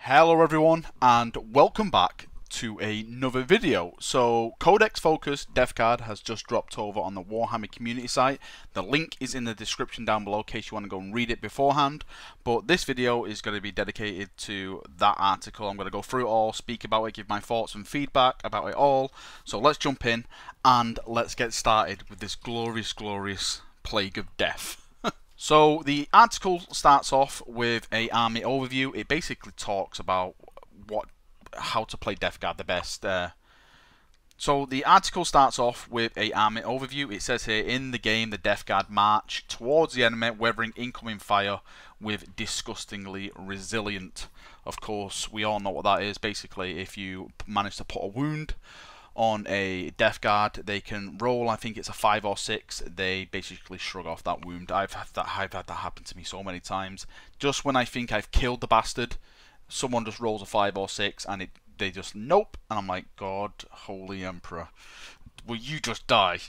Hello everyone and welcome back to another video. So Codex Focus Deathguard has just dropped over on the Warhammer community site. The link is in the description down below in case you want to go and read it beforehand. But this video is going to be dedicated to that article. I'm going to go through it all, speak about it, give my thoughts and feedback about it all. So let's jump in and let's get started with this glorious Plague of Death. So the article starts off with a army overview. It basically talks about how to play Deathguard the best. So the article starts off with a army overview. It says here, in the game, the Deathguard march towards the enemy, weathering incoming fire with disgustingly resilient. Of course, we all know what that is. Basically, if you manage to put a wound on a Deathguard, they can roll, I think it's a 5 or 6, they basically shrug off that wound. I've had that happen to me so many times. Just when I think I've killed the bastard, someone just rolls a 5 or 6 and they just nope, and I'm like, God, Holy Emperor, will you just die?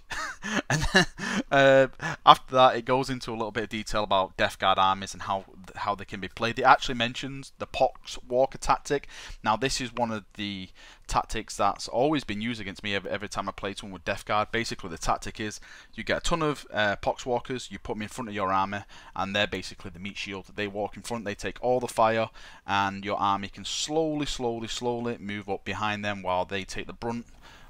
And then after that it goes into a little bit of detail about Deathguard armies and how they can be played. It actually mentions the Pox Walker tactic. Now this is one of the tactics that's always been used against me every time I play someone with Deathguard. Basically the tactic is you get a ton of Pox Walkers, you put them in front of your army, and they're basically the meat shield. They walk in front, they take all the fire, and your army can slowly move up behind them while they take the brunt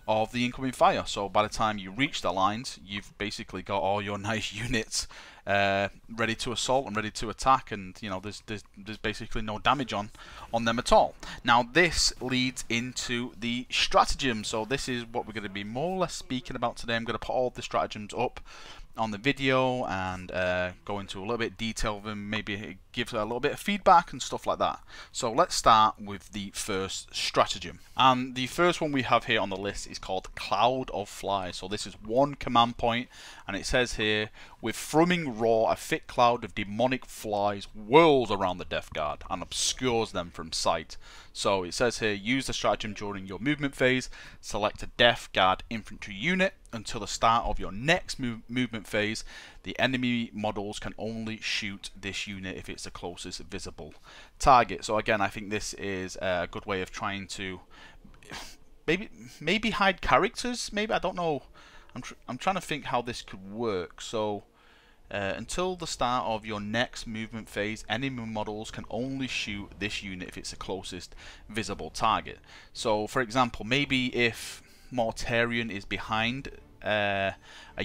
of the incoming fire. So by the time you reach the lines, you've basically got all your nice units ready to assault and ready to attack, and you know there's basically no damage on them at all. Now this leads into the stratagems. So this is what we're going to be more or less speaking about today. I'm going to put all the stratagems up on the video and go into a little bit of detail of them, maybe give a little bit of feedback and stuff like that. So let's start with the first stratagem. And the first one we have here on the list is called Cloud of Flies. So this is one command point, and it says here, with thrumming roar, a thick cloud of demonic flies whirls around the Deathguard and obscures them from sight. So it says here, use the stratagem during your movement phase, select a Deathguard infantry unit. Until the start of your next movement phase, the enemy models can only shoot this unit if it's the closest visible target. So again, I think this is a good way of trying to maybe hide characters. Maybe, I don't know. I'm trying to think how this could work. So until the start of your next movement phase, enemy models can only shoot this unit if it's the closest visible target. So for example, maybe if Mortarion is behind a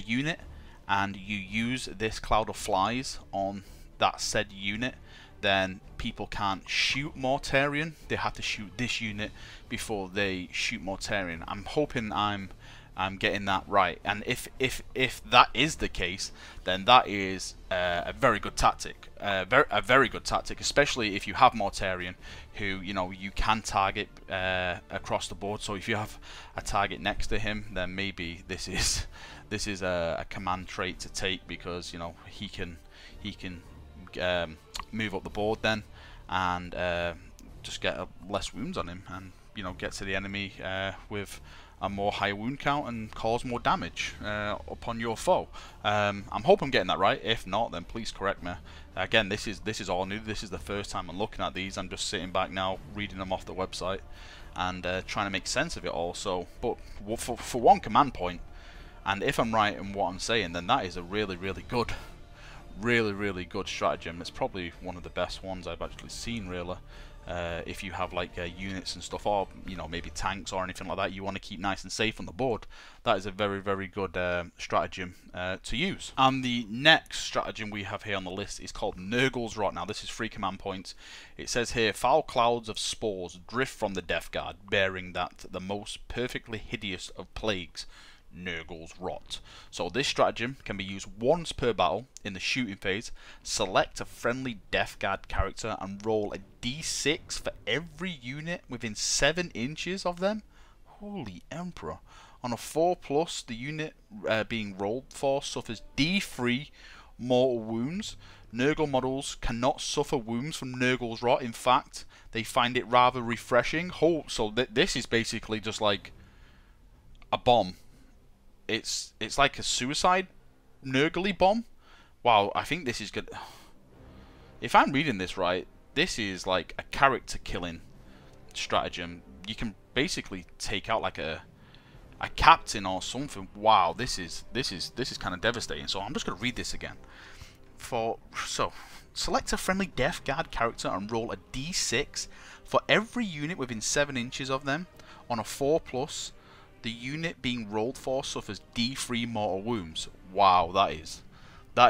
unit and you use this cloud of flies on that said unit, then people can't shoot Mortarion. They have to shoot this unit before they shoot Mortarion. I'm hoping I'm getting that right, and if that is the case, then that is a very good tactic, a very good tactic, especially if you have Mortarion, who you can target across the board. So if you have a target next to him, then maybe this is a command trait to take, because he can move up the board then and just get less wounds on him, and get to the enemy with a more high wound count and cause more damage upon your foe. I hope I'm getting that right. If not, then please correct me. Again, this is all new. This is the first time I'm looking at these. I'm just sitting back now, reading them off the website and trying to make sense of it all. So, but for one command point, and if I'm right in what I'm saying, then that is a really good stratagem. It's probably one of the best ones I've actually seen, really. If you have like units and stuff, or maybe tanks or anything like that, you want to keep nice and safe on the board, that is a very good stratagem to use. And the next stratagem we have here on the list is called Nurgle's Rot. Now this is 3 command points. It says here, foul clouds of spores drift from the Deathguard, bearing that the most perfectly hideous of plagues, Nurgle's Rot. So this stratagem can be used once per battle in the shooting phase. Select a friendly Deathguard character and roll a d6 for every unit within 7 inches of them. Holy Emperor. On a 4+, the unit being rolled for suffers d3 mortal wounds. Nurgle models cannot suffer wounds from Nurgle's Rot. In fact, they find it rather refreshing. So this is basically just like a bomb. It's like a suicide Nurgly bomb. Wow, I think this is good. If I'm reading this right, this is like a character killing stratagem, you can basically take out like a captain or something. Wow, this is kind of devastating. So I'm just gonna read this again. Select a friendly Deathguard character and roll a d6 for every unit within 7 inches of them. On a 4+, the unit being rolled for suffers d3 mortal wounds. Wow, that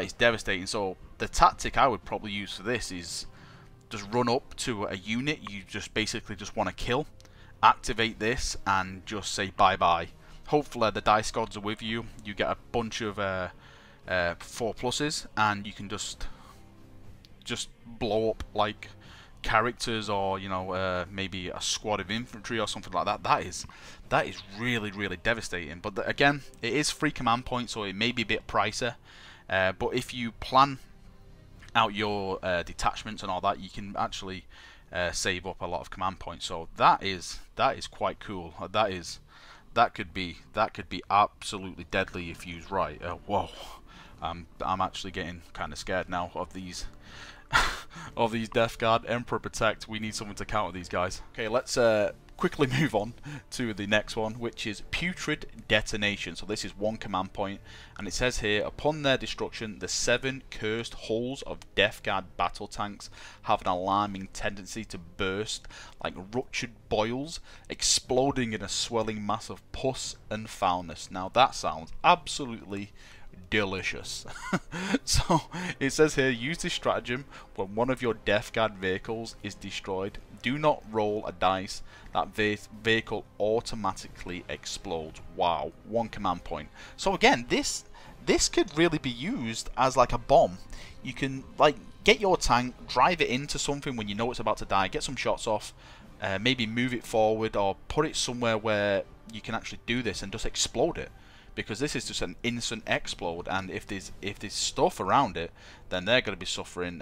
is devastating. So the tactic I would probably use for this is just run up to a unit you just basically just want to kill, activate this, and just say bye bye. Hopefully the dice gods are with you. You get a bunch of 4+s, and you can just blow up like characters, or you know, maybe a squad of infantry or something like that. That is really devastating. But again, it is 3 command points, so it may be a bit pricey. But if you plan out your detachments and all that, you can actually save up a lot of command points. So that is quite cool. That could be absolutely deadly if used right. Whoa, I'm actually getting kind of scared now of these of these Deathguard. Emperor Protect. We need someone to counter these guys. Okay, let's quickly move on to the next one, which is Putrid Detonation. So this is 1 command point, and it says here, upon their destruction, the 7 cursed hulls of Deathguard battle tanks have an alarming tendency to burst like ruptured boils, exploding in a swelling mass of pus and foulness. Now that sounds absolutely delicious. So it says here, use this stratagem when one of your Deathguard vehicles is destroyed. Do not roll a dice. That vehicle automatically explodes. Wow, 1 command point. So again, this could really be used as like a bomb. You can like get your tank, drive it into something when you know it's about to die, get some shots off, maybe move it forward or put it somewhere where you can actually do this and just explode it. Because this is just an instant explode, and if there's stuff around it, then they're going to be suffering.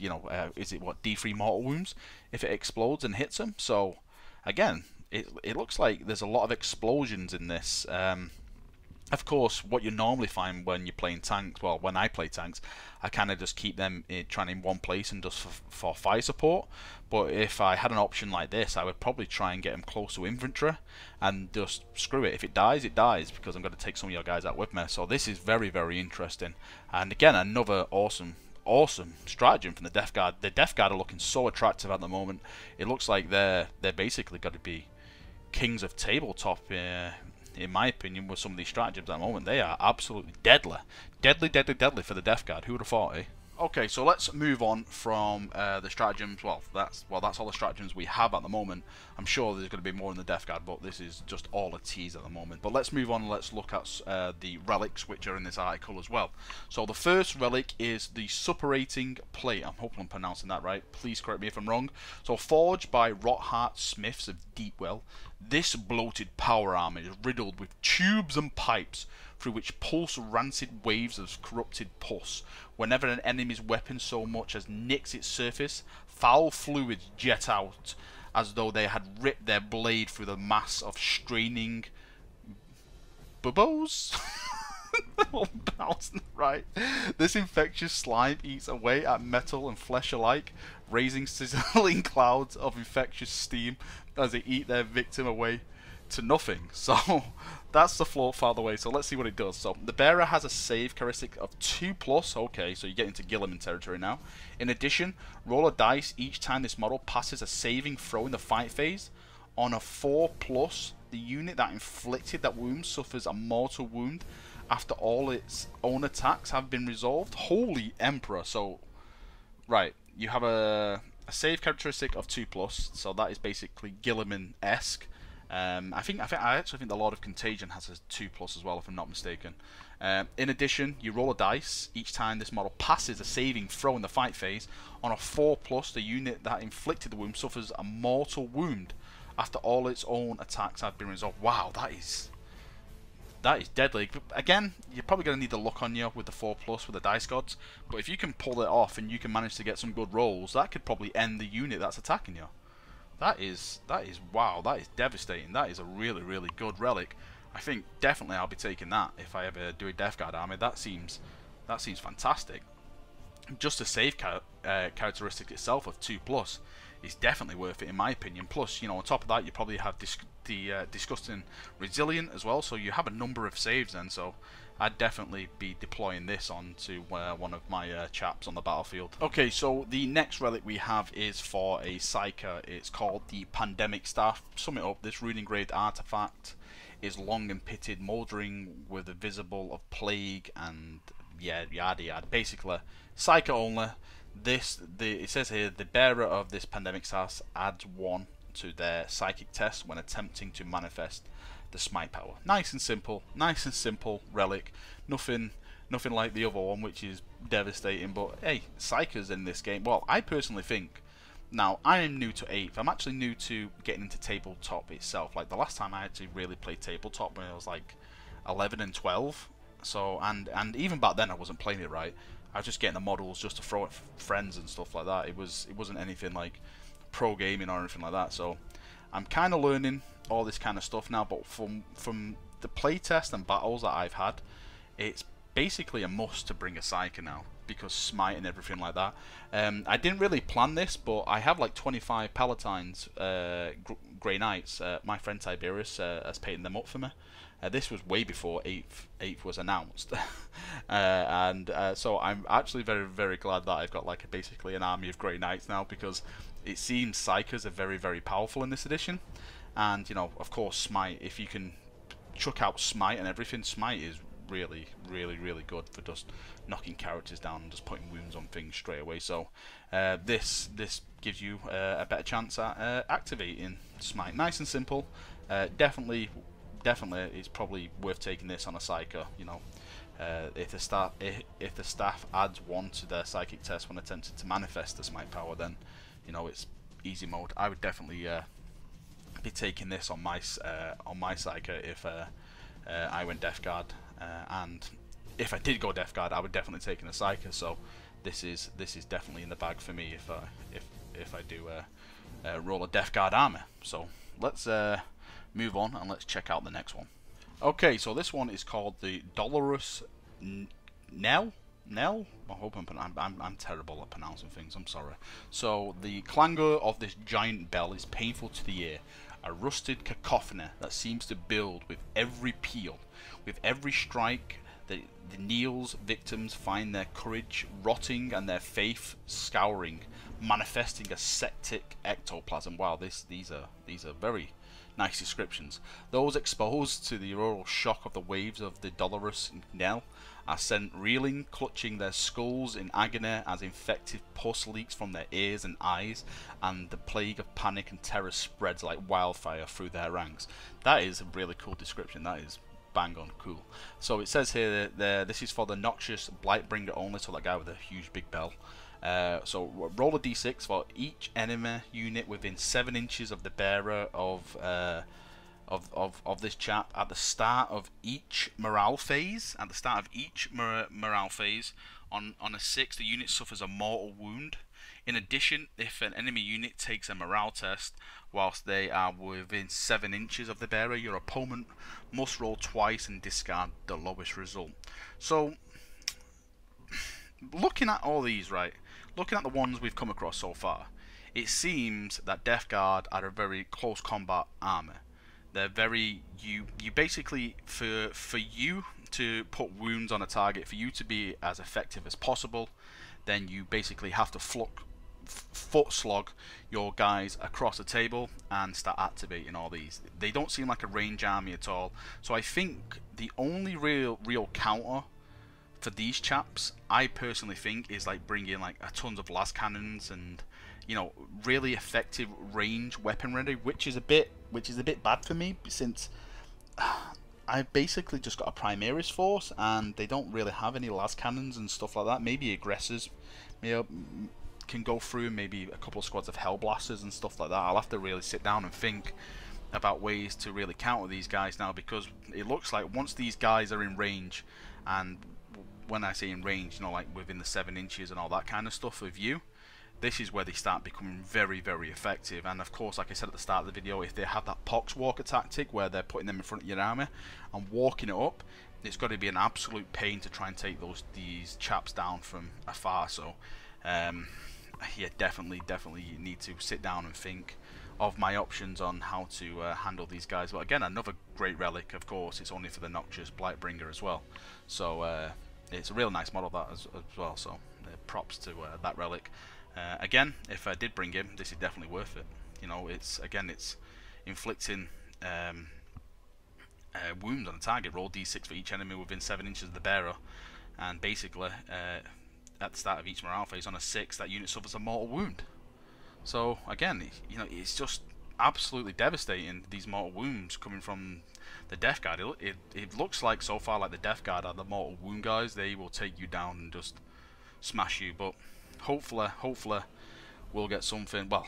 You know, is it what, D3 mortal wounds if it explodes and hits them? So again, it looks like there's a lot of explosions in this. Of course, what you normally find when you're playing tanks, well, when I play tanks, I kind of just keep them trying in one place and just for fire support. But if I had an option like this, I would probably try and get them close to infantry and just screw it. If it dies, it dies, because I'm going to take some of your guys out with me. So this is very interesting. And again, another awesome stratagem from the Deathguard. The Deathguard are looking so attractive at the moment. It looks like they're basically got to be kings of tabletop. In my opinion, with some of these stratagems at the moment, they are absolutely deadly for the Deathguard. Who would have thought, eh? Okay, so let's move on from the stratagems. Well, that's all the stratagems we have at the moment. I'm sure there's going to be more in the Deathguard, but this is just all a tease at the moment. But let's move on and let's look at the relics, which are in this article as well. So the first relic is the Supurating plate. I'm hoping I'm pronouncing that right. Please correct me if I'm wrong. So forged by Rothart Smiths of Deepwell, this bloated power armor is riddled with tubes and pipes through which pulse rancid waves of corrupted pus. Whenever an enemy's weapon so much as nicks its surface, foul fluids jet out as though they had ripped their blade through the mass of straining bubos. Right. This infectious slime eats away at metal and flesh alike, raising sizzling clouds of infectious steam as they eat their victim away to nothing. So that's the floor farther away. So let's see what it does. So the bearer has a save characteristic of 2+. Okay, so you get into Gilliman territory now. In addition, roll a dice each time this model passes a saving throw in the fight phase. On a 4+, the unit that inflicted that wound suffers a mortal wound after all its own attacks have been resolved. Holy Emperor. So right, you have a save characteristic of 2+, so that is basically Gilliman-esque. I actually think the Lord of Contagion has a 2+ as well, if I'm not mistaken. In addition, you roll a dice each time this model passes a saving throw in the fight phase. On a 4+, the unit that inflicted the wound suffers a mortal wound after all its own attacks have been resolved. Wow, that is deadly. Again, you're probably going to need the luck on you with the 4+ with the dice gods, but if you can pull it off and you can manage to get some good rolls, that could probably end the unit that's attacking you. That is wow, that is devastating. That is a really good relic. I think definitely I'll be taking that if I ever do a Deathguard army. That seems fantastic. Just the save characteristic itself of 2+, is definitely worth it in my opinion. Plus, you know, on top of that, you probably have the disgusting resilient as well, so you have a number of saves then. So I'd definitely be deploying this onto one of my chaps on the battlefield. Okay, so the next relic we have is for a Psyker. It's called the Pandemic Staff. Sum it up, this rune engraved artifact is long and pitted, mouldering with a visible of plague and yada yada. Basically, Psyker only. It says here, the bearer of this Pandemic Staff adds 1 to their psychic test when attempting to manifest the smite power. Nice and simple relic. Nothing like the other one, which is devastating. But hey, Psykers in this game. Well, I personally think. Now, I am new to 8th. I'm actually new to getting into tabletop itself. Like the last time I actually really played tabletop when I was like 11 and 12. So and even back then I wasn't playing it right. I was just getting the models just to throw at friends and stuff like that. It wasn't anything like pro gaming or anything like that. So I'm kind of learning all this kind of stuff now, but from the playtest and battles that I've had, it's basically a must to bring a Psyker now, because smite and everything like that. I didn't really plan this, but I have like 25 Palatines, Grey Knights. My friend Tiberius has painted them up for me. This was way before 8th was announced. So I'm actually very glad that I've got like basically an army of Grey Knights now, because it seems Psykers are very powerful in this edition. And you know, of course, smite, if you can chuck out smite and everything, smite is really good for just knocking characters down and just putting wounds on things straight away. So this gives you a better chance at activating smite. Nice and simple. Definitely it's probably worth taking this on a Psyker. You know, if the staff adds 1 to their psychic test when attempted to manifest the smite power, then you know it's easy mode. I would definitely be taking this on my Psyker if I went Deathguard, and if I did go Deathguard, I would definitely take in a Psyker. So this is definitely in the bag for me if I do roll a Deathguard armor. So let's move on and let's check out the next one. Okay, so this one is called the Dolorous Knell. I hope I'm terrible at pronouncing things. I'm sorry. So the clangor of this giant bell is painful to the ear, a rusted cacophony that seems to build with every peal, with every strike. The Neil's victims find their courage rotting and their faith scouring, manifesting a septic ectoplasm. Wow, these are very nice descriptions. Those exposed to the auroral shock of the waves of the Dolorous Knell are sent reeling, clutching their skulls in agony as infected pus leaks from their ears and eyes, and the plague of panic and terror spreads like wildfire through their ranks. That is a really cool description. That is bang on cool. So it says here that this is for the noxious Blightbringer only, so that guy with a huge big bell. So roll a d6 for each enemy unit within 7 inches of the bearer of this chap at the start of each morale phase. At the start of each morale phase, on a 6, the unit suffers a mortal wound. In addition, if an enemy unit takes a morale test whilst they are within 7 inches of the bearer, your opponent must roll twice and discard the lowest result. So, looking at all these, right, looking at the ones we've come across so far, it seems that Deathguard are a very close combat army. They're very, you basically, for you to put wounds on a target, for you to be as effective as possible, then you basically have to foot slog your guys across the table and start activating all these. They don't seem like a range army at all. So I think the only real counter for these chaps, I personally think, is like bringing like a tons of las cannons and, you know, really effective range weaponry, which is a bit bad for me, since I've basically just got a Primaris force and they don't really have any las cannons and stuff like that. Maybe aggressors, you know, can go through, maybe a couple of squads of Hellblasters and stuff like that. I'll have to really sit down and think about ways to really counter these guys now, because it looks like once these guys are in range, and when I say in range, you know, like within the 7 inches and all that kind of stuff of you, this is where they start becoming very effective. And of course, like I said at the start of the video, if they have that poxwalker tactic where they're putting them in front of your army and walking it up, it's got to be an absolute pain to try and take these chaps down from afar. So yeah, definitely you need to sit down and think of my options on how to handle these guys. But again, another great relic, of course. It's only for the Noxious Blightbringer as well, so it's a real nice model that as well. So props to that relic. Again, if I did bring him, this is definitely worth it. You know, it's inflicting wounds on the target. Roll d6 for each enemy within 7 inches of the bearer, and basically at the start of each morale phase on a 6, that unit suffers a mortal wound. So again, you know, it's just absolutely devastating, these mortal wounds coming from the Deathguard. It looks like so far like the Deathguard are the mortal wound guys. They will take you down and just smash you. But hopefully we'll get something. Well,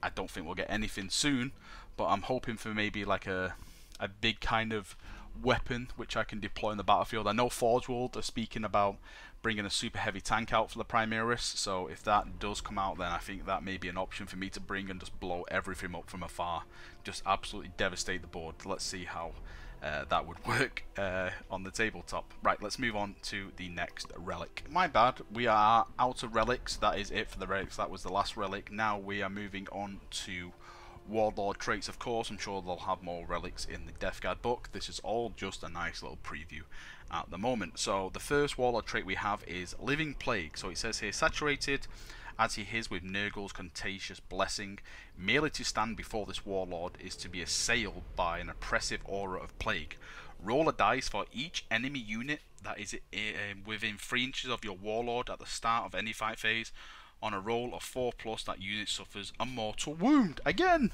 I don't think we'll get anything soon, but I'm hoping for maybe like a big kind of weapon which I can deploy in the battlefield. I know Forge World are speaking about bringing a super heavy tank out for the Primaris, so if that does come out, then I think that may be an option for me to bring and just blow everything up from afar, just absolutely devastate the board. Let's see how that would work on the tabletop. Right, let's move on to the next relic. My bad, we are out of relics. That is it for the relics. That was the last relic. Now we are moving on to Warlord Traits, of course. I'm sure they'll have more relics in the Deathguard book. This is all just a nice little preview at the moment. So the first Warlord trait we have is Living Plague. So it says here, saturated as he is with Nurgle's contagious blessing, merely to stand before this Warlord is to be assailed by an oppressive aura of plague. Roll a dice for each enemy unit that is within 3 inches of your Warlord at the start of any fight phase. On a roll of 4+, that unit suffers a mortal wound. Again,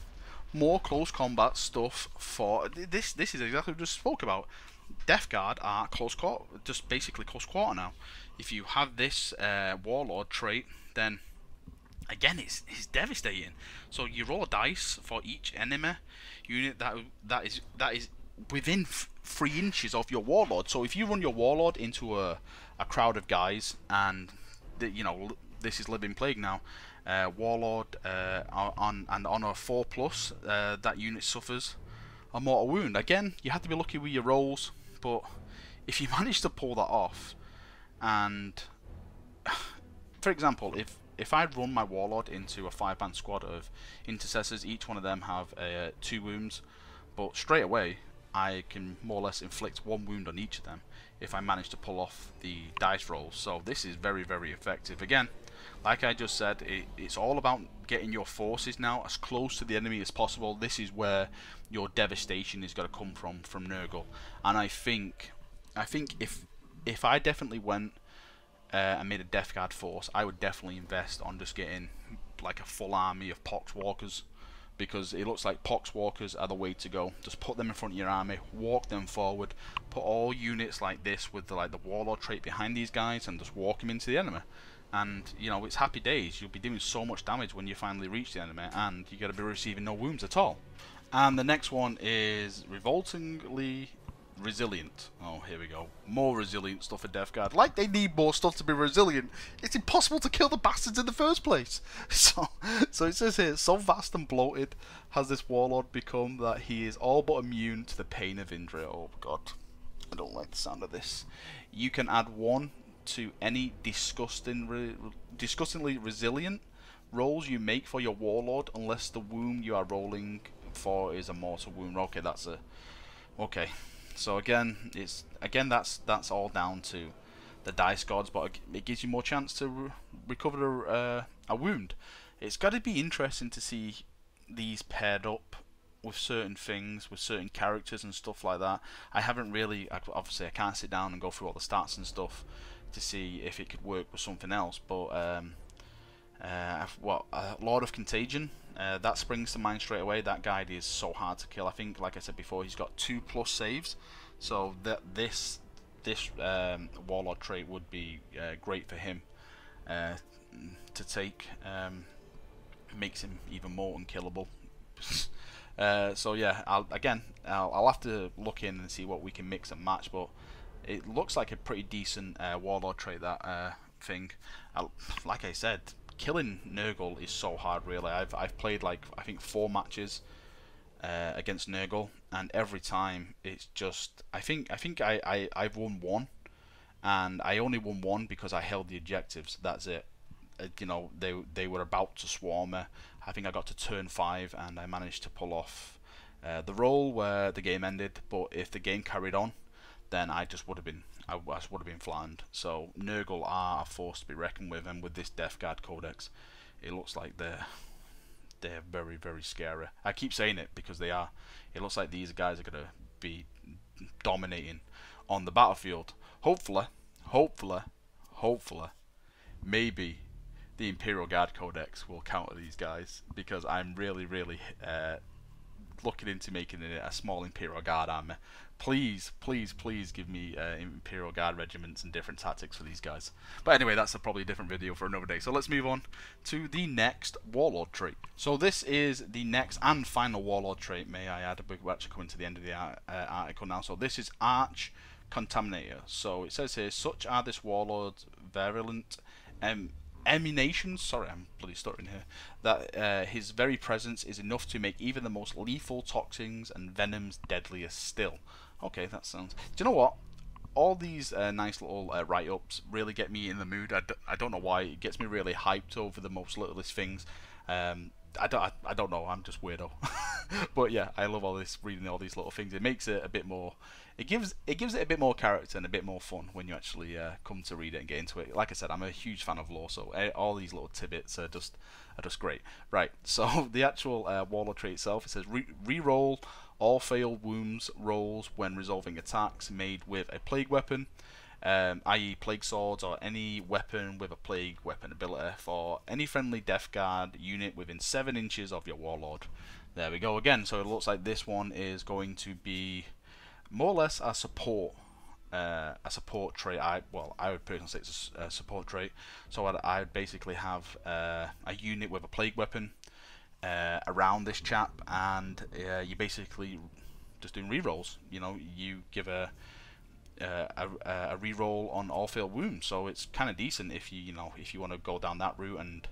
more close combat stuff for this. This is exactly what we just spoke about. Deathguard are close quarter, just basically close quarter now. If you have this Warlord trait, then again it's devastating. So you roll a dice for each enemy unit that is within 3 inches of your Warlord. So if you run your Warlord into a crowd of guys, and you know, this is Living Plague now, Warlord on a 4+, that unit suffers a mortal wound. Again, you have to be lucky with your rolls, but if you manage to pull that off, and for example, if I run my Warlord into a 5-man squad of intercessors, each one of them have 2 wounds, but straight away I can more or less inflict 1 wound on each of them if I manage to pull off the dice rolls. So this is very, very effective. Again, like I just said, it's all about getting your forces now as close to the enemy as possible. This is where your devastation is going to come from Nurgle. And I think if I definitely went and made a Deathguard force, I would definitely invest on just getting like a full army of Poxwalkers, because it looks like Poxwalkers are the way to go. Just put them in front of your army, walk them forward, put all units like this with the Warlord trait behind these guys, and just walk them into the enemy. And you know, it's happy days. You'll be doing so much damage when you finally reach the enemy, and you're going to be receiving no wounds at all. And the next one is Revoltingly Resilient. Oh, here we go. More resilient stuff for Deathguard. Like they need more stuff to be resilient. It's impossible to kill the bastards in the first place. So it says here, so vast and bloated has this Warlord become that he is all but immune to the pain of injury. Oh god, I don't like the sound of this. You can add 1 to any disgustingly resilient rolls you make for your Warlord, unless the wound you are rolling for is a mortal wound. Okay, that's a okay. So again, that's all down to the dice gods, but it gives you more chance to recover a wound. It's got to be interesting to see these paired up with certain things, with certain characters and stuff like that. I haven't really, obviously I can't sit down and go through all the stats and stuff to see if it could work with something else, but Lord of Contagion, that springs to mind straight away. That guy is so hard to kill. I think, like I said before, he's got 2+ saves, so that this Warlord trait would be great for him to take. Makes him even more unkillable. So yeah, I'll have to look in and see what we can mix and match, but it looks like a pretty decent Warlord trait, that thing. Like I said, killing Nurgle is so hard, really. I've played like I think 4 matches against Nurgle, and every time it's just I've won 1, and I only won 1 because I held the objectives. That's it. you know, they were about to swarm me. I think I got to turn 5 and I managed to pull off the roll where the game ended. But if the game carried on, then I just would have been flattened. So Nurgle are a force to be reckoned with, and with this Deathguard Codex, it looks like they're very, very scary. I keep saying it because they are. It looks like these guys are gonna be dominating on the battlefield. Hopefully, maybe the Imperial Guard Codex will counter these guys, because I'm really looking into making it a small Imperial Guard army. Please give me Imperial Guard regiments and different tactics for these guys. But anyway, that's probably a different video for another day. So let's move on to the next Warlord trait. So this is the next and final Warlord trait, may I add. We're actually coming to the end of the article now. So this is Arch Contaminator. So it says here, such are this Warlord's virulent emanations, sorry, I'm bloody stuttering here, that his very presence is enough to make even the most lethal toxins and venoms deadlier still. Okay, that sounds... Do you know what? All these nice little write-ups really get me in the mood. I don't know why. It gets me really hyped over the most littlest things. I don't know. I'm just weirdo. But yeah, I love all this, reading all these little things. It makes it a bit more... It gives it a bit more character and a bit more fun when you actually come to read it and get into it. Like I said, I'm a huge fan of lore, so all these little tidbits are just great. Right, so the actual Warlord trait itself, it says re-roll all failed wounds rolls when resolving attacks made with a plague weapon, i.e. plague swords or any weapon with a plague weapon ability for any friendly Deathguard unit within 7 inches of your Warlord. There we go again. So it looks like this one is going to be more or less a support trait. I would personally say it's a support trait. So I would basically have a unit with a plague weapon around this chap, and you basically just doing rerolls. You know, you give a reroll on all failed wounds, so it's kind of decent if you want to go down that route. And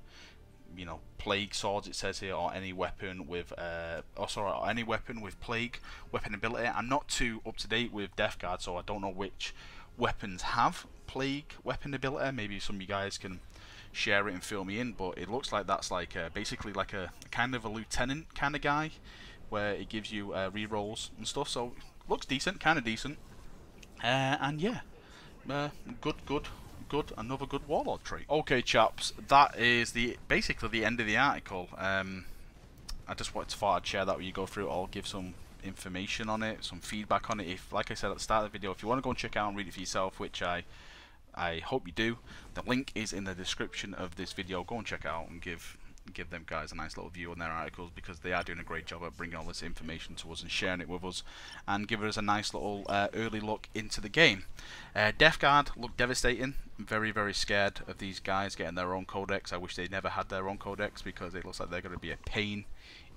plague swords, it says here, or any weapon with any weapon with plague weapon ability. I'm not too up to date with Deathguard, so I don't know which weapons have plague weapon ability. Maybe some of you guys can share it and fill me in, but it looks like that's like basically like a kind of a lieutenant kind of guy, where it gives you rerolls and stuff. So looks decent, kind of decent, and yeah, good, another good Warlord trait. Okay, chaps, that is basically the end of the article. I just thought I'd share that with you, go through it all, give some information on it, some feedback on it. If, like I said at the start of the video, if you want to go and check out and read it for yourself, which I hope you do, the link is in the description of this video. Go and check it out and give them guys a nice little view on their articles, because they are doing a great job at bringing all this information to us and sharing it with us, and giving us a nice little early look into the game. Deathguard look devastating. I'm very, very scared of these guys getting their own codex. I wish they never had their own codex, because it looks like they're going to be a pain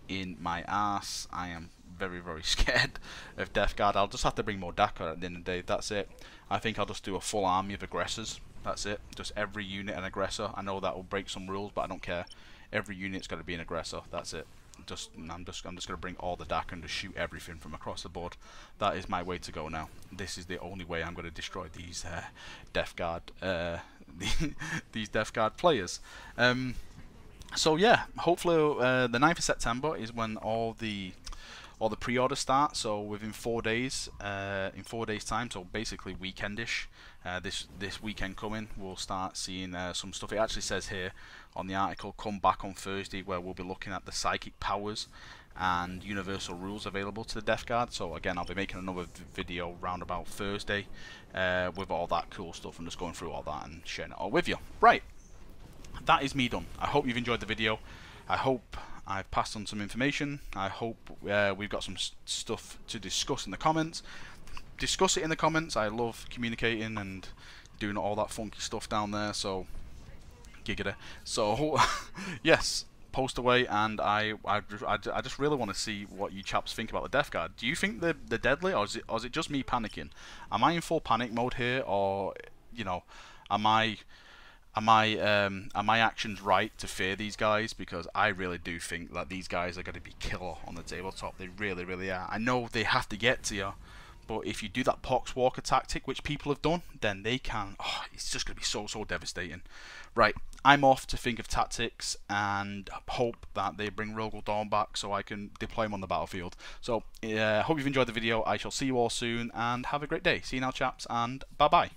in my ass. I am very, very scared of Deathguard. I'll just have to bring more Deathguard at the end of the day. That's it. I think I'll just do a full army of aggressors. That's it. Just every unit an aggressor. I know that will break some rules, but I don't care. Every unit's got to be an aggressor. That's it. I'm just going to bring all the DAC and just shoot everything from across the board. That is my way to go now. This is the only way I'm going to destroy these Deathguard these Deathguard players. So yeah, hopefully the 9th of September is when all the pre-orders start. So within 4 days, in 4 days time, so basically weekendish. This weekend coming, we'll start seeing some stuff. It actually says here on the article, come back on Thursday, where we'll be looking at the psychic powers and universal rules available to the Deathguard. So again, I'll be making another video round about Thursday with all that cool stuff, and just going through all that and sharing it all with you. Right, that is me done. I hope you've enjoyed the video. I hope I've passed on some information. I hope we've got some stuff to discuss in the comments. Discuss it in the comments. I love communicating and doing all that funky stuff down there, so giggity. So yes, post away, and I just really want to see what you chaps think about the Deathguard. Do you think they're deadly, or is it just me panicking? Am I in full panic mode here, or am my actions right to fear these guys? Because I really do think that these guys are going to be killer on the tabletop. They really, really are. I know they have to get to you, but if you do that Poxwalker tactic, which people have done, then they can... Oh, it's just going to be so devastating. Right, I'm off to think of tactics and hope that they bring Rogel Dawn back so I can deploy him on the battlefield. So, hope you've enjoyed the video. I shall see you all soon, and have a great day. See you now, chaps, and bye-bye.